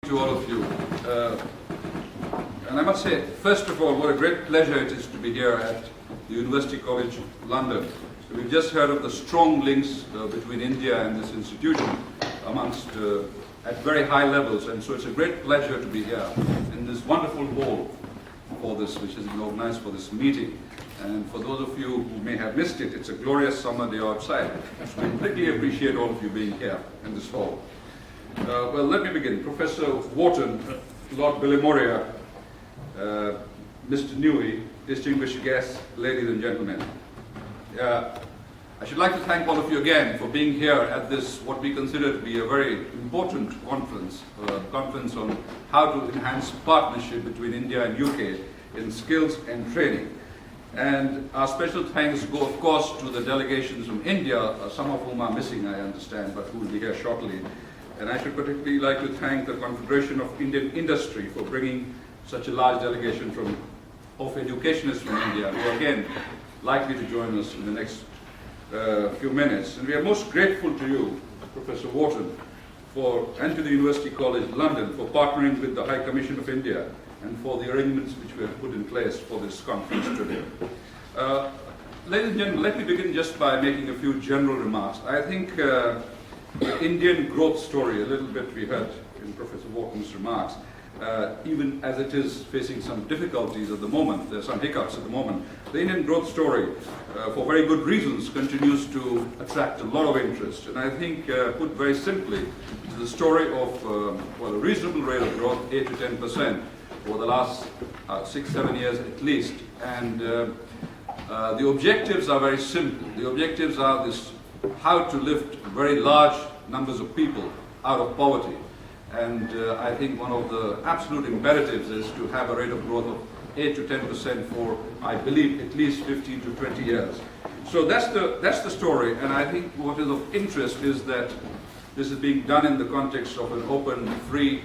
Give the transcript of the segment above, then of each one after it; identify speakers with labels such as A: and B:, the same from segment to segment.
A: To all of you. And I must say, first of all, what a great pleasure it is to be here at the University College London. We've just heard of the strong links between India and this institution amongst at very high levels, and so it's a great pleasure to be here in this wonderful hall for this, which has been organized for this meeting. And for those of you who may have missed it, it's a glorious summer day outside. So I completely appreciate all of you being here in this hall. Well, let me begin. Professor Wharton, Lord Billimoria, Mr. Newey, distinguished guests, ladies and gentlemen. I should like to thank all of you again for being here at this, what we consider to be a very important conference on how to enhance partnership between India and UK in skills and training. And our special thanks go, of course, to the delegations from India, some of whom are missing, I understand, but who will be here shortly. And I should particularly like to thank the Confederation of Indian Industry for bringing such a large delegation of educationists from India, who are again likely to join us in the next few minutes. And we are most grateful to you, Professor Wharton, and to the University College London for partnering with the High Commission of India and for the arrangements which we have put in place for this conference today. Ladies and gentlemen, let me begin just by making a few general remarks. I think the Indian growth story, a little bit we heard in Professor Wharton's remarks, even as it is facing some difficulties at the moment, there are some hiccups at the moment, the Indian growth story, for very good reasons, continues to attract a lot of interest. And I think, put very simply, it's the story of a reasonable rate of growth, 8 to 10%, over the last 6-7 years at least. And the objectives are very simple. The objectives are this: how to lift very large numbers of people out of poverty. And I think one of the absolute imperatives is to have a rate of growth of 8 to 10% for, I believe, at least 15 to 20 years. So that's the story, and I think what is of interest is that this is being done in the context of an open, free,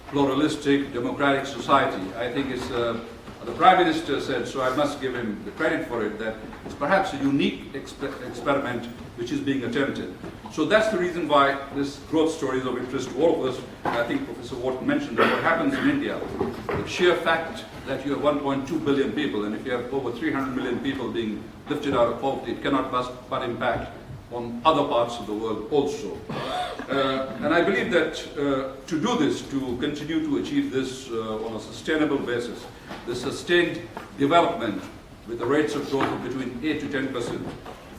A: pluralistic, democratic society. I think it's the Prime Minister said, so I must give him the credit for it, that it's perhaps a unique experiment which is being attempted. So that's the reason why this growth story is of interest to all of us. I think Professor Wharton mentioned that what happens in India, the sheer fact that you have 1.2 billion people, and if you have over 300 million people being lifted out of poverty, it cannot but impact on other parts of the world also. And I believe that to do this, to continue to achieve this on a sustainable basis, the sustained development with the rates of growth of between 8 to 10%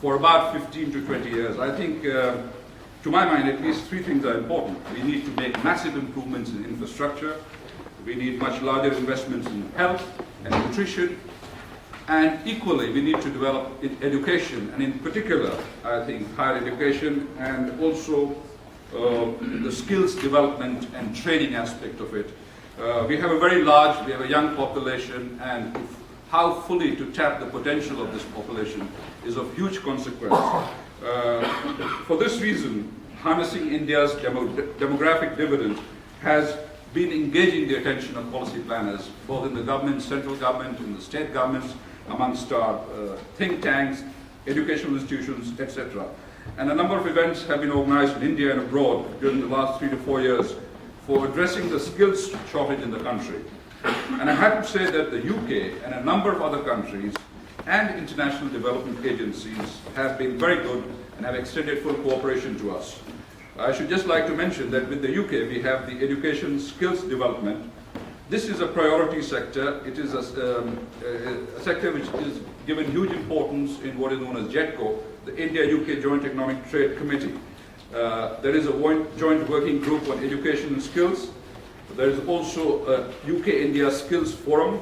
A: for about 15 to 20 years, I think, to my mind, at least three things are important. We need to make massive improvements in infrastructure. We need much larger investments in health and nutrition. And equally, we need to develop education, and in particular, I think, higher education, and also the skills development and training aspect of it. We have a young population, and how fully to tap the potential of this population is of huge consequence. For this reason, harnessing India's demographic dividend has been engaging the attention of policy planners, both in the government, central government, in the state governments, amongst our think tanks, educational institutions, etc. And a number of events have been organized in India and abroad during the last 3 to 4 years for addressing the skills shortage in the country. And I'm happy to say that the UK and a number of other countries and international development agencies have been very good and have extended full cooperation to us. I should just like to mention that with the UK we have the education skills development. This is a priority sector. It is a sector which is given huge importance in what is known as JETCO, the India-UK Joint Economic Trade Committee. There is a joint working group on education and skills. There is also a UK-India Skills Forum.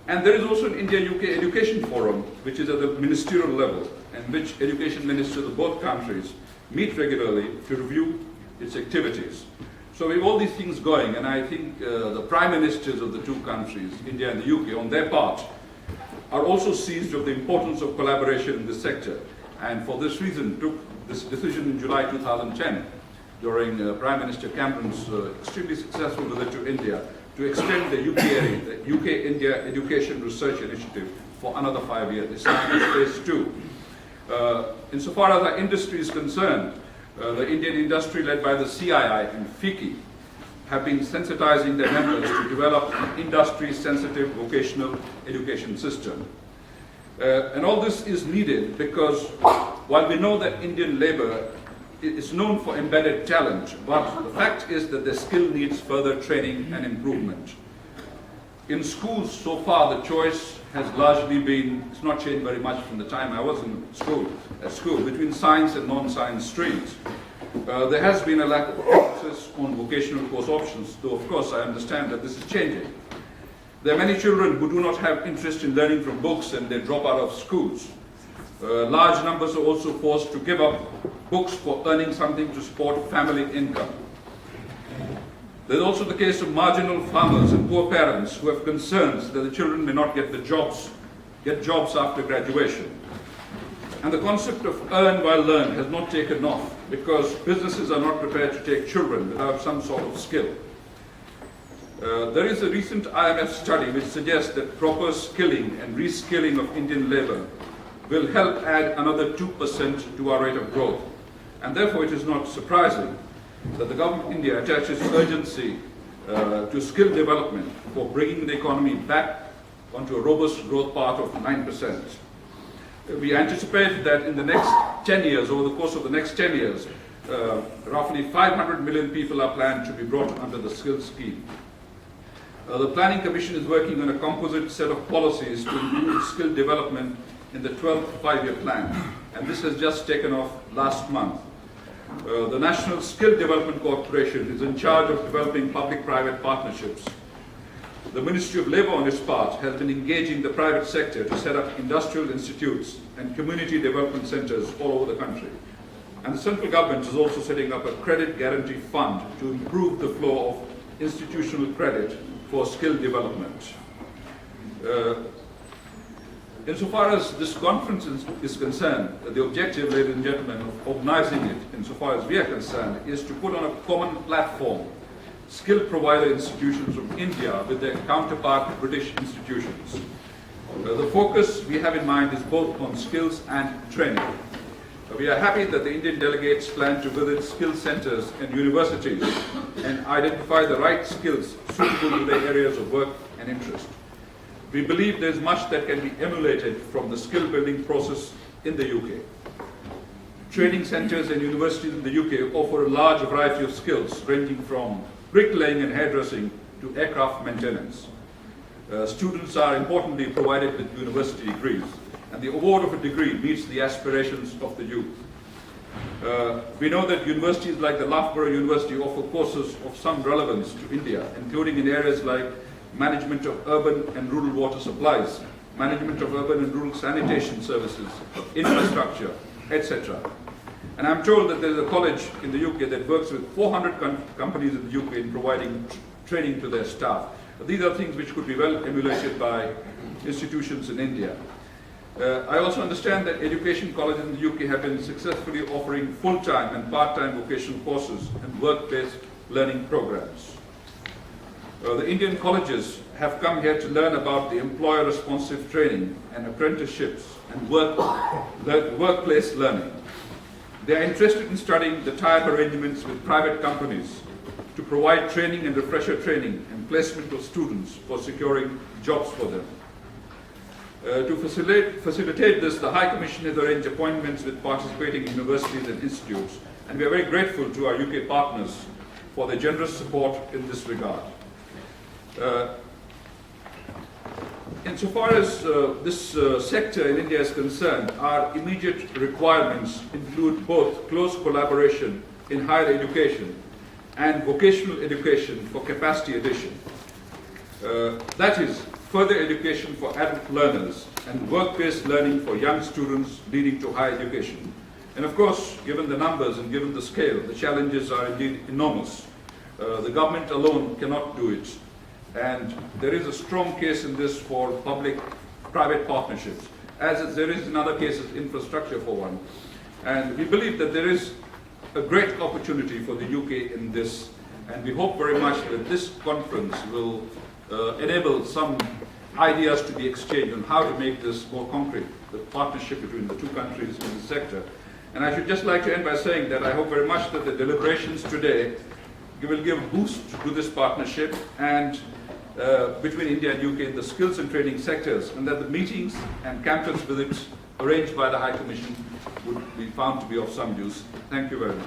A: And there is also an India-UK Education Forum, which is at the ministerial level, in which education ministers of both countries meet regularly to review its activities. So we have all these things going, and I think the prime ministers of the two countries, India and the UK, on their part, are also seized of the importance of collaboration in this sector, and for this reason took this decision in July 2010, during Prime Minister Cameron's extremely successful visit to India, to extend the UK-India Education Research Initiative for another 5 years. This is phase 2. Insofar as our industry is concerned, the Indian industry led by the CII and FICCI have been sensitizing their members to develop an industry-sensitive vocational education system. And all this is needed because while we know that Indian labor is known for embedded talent, but the fact is that their skill needs further training and improvement. In schools so far, the choice has largely been, it's not changed very much from the time I was in school, between science and non-science streams. There has been a lack of emphasis on vocational course options, though of course I understand that this is changing. There are many children who do not have interest in learning from books and they drop out of schools. Large numbers are also forced to give up books for earning something to support family income. There's also the case of marginal farmers and poor parents who have concerns that the children may not get jobs after graduation. And the concept of earn while learn has not taken off because businesses are not prepared to take children without some sort of skill. There is a recent IMF study which suggests that proper skilling and reskilling of Indian labor will help add another 2% to our rate of growth. And therefore it is not surprising that the government of India attaches urgency to skill development for bringing the economy back onto a robust growth path of 9%. We anticipate that in the next 10 years, over the course of the next 10 years, roughly 500 million people are planned to be brought under the skills scheme. The Planning Commission is working on a composite set of policies to improve skill development in the 12th five-year plan, and this has just taken off last month. The National Skill Development Corporation is in charge of developing public-private partnerships. The Ministry of Labour, on its part, has been engaging the private sector to set up industrial institutes and community development centres all over the country. And the central government is also setting up a credit guarantee fund to improve the flow of institutional credit for skill development. Insofar as this conference is concerned, the objective, ladies and gentlemen, of organizing it, insofar as we are concerned, is to put on a common platform skill provider institutions from India with their counterpart British institutions. The focus we have in mind is both on skills and training. We are happy that the Indian delegates plan to visit skill centers and universities and identify the right skills suitable to their areas of work and interest. We believe there is much that can be emulated from the skill building process in the UK. Training centers and universities in the UK offer a large variety of skills ranging from bricklaying and hairdressing to aircraft maintenance. Students are importantly provided with university degrees, and the award of a degree meets the aspirations of the youth. We know that universities like the Loughborough University offer courses of some relevance to India, including in areas like management of urban and rural water supplies, management of urban and rural sanitation services, infrastructure, etc. And I'm told that there is a college in the UK that works with 400 companies in the UK in providing training to their staff. These are things which could be well emulated by institutions in India. I also understand that education colleges in the UK have been successfully offering full-time and part-time vocational courses and work-based learning programs. The Indian colleges have come here to learn about the employer-responsive training and apprenticeships and workplace learning. They are interested in studying the tie-up arrangements with private companies to provide training and refresher training and placement of students for securing jobs for them. To facilitate this, the High Commission has arranged appointments with participating universities and institutes, and we are very grateful to our UK partners for their generous support in this regard. Insofar as this sector in India is concerned, our immediate requirements include both close collaboration in higher education and vocational education for capacity addition. That is, further education for adult learners and work-based learning for young students leading to higher education. And of course, given the numbers and given the scale, the challenges are indeed enormous. The government alone cannot do it. And there is a strong case in this for public-private partnerships, as there is in other cases infrastructure for one. And we believe that there is a great opportunity for the UK in this, and we hope very much that this conference will enable some ideas to be exchanged on how to make this more concrete, the partnership between the two countries in the sector. And I should just like to end by saying that I hope very much that the deliberations today will give a boost to this partnership and between India and UK in the skills and training sectors, and that the meetings and campus visits arranged by the High Commission would be found to be of some use. Thank you very much.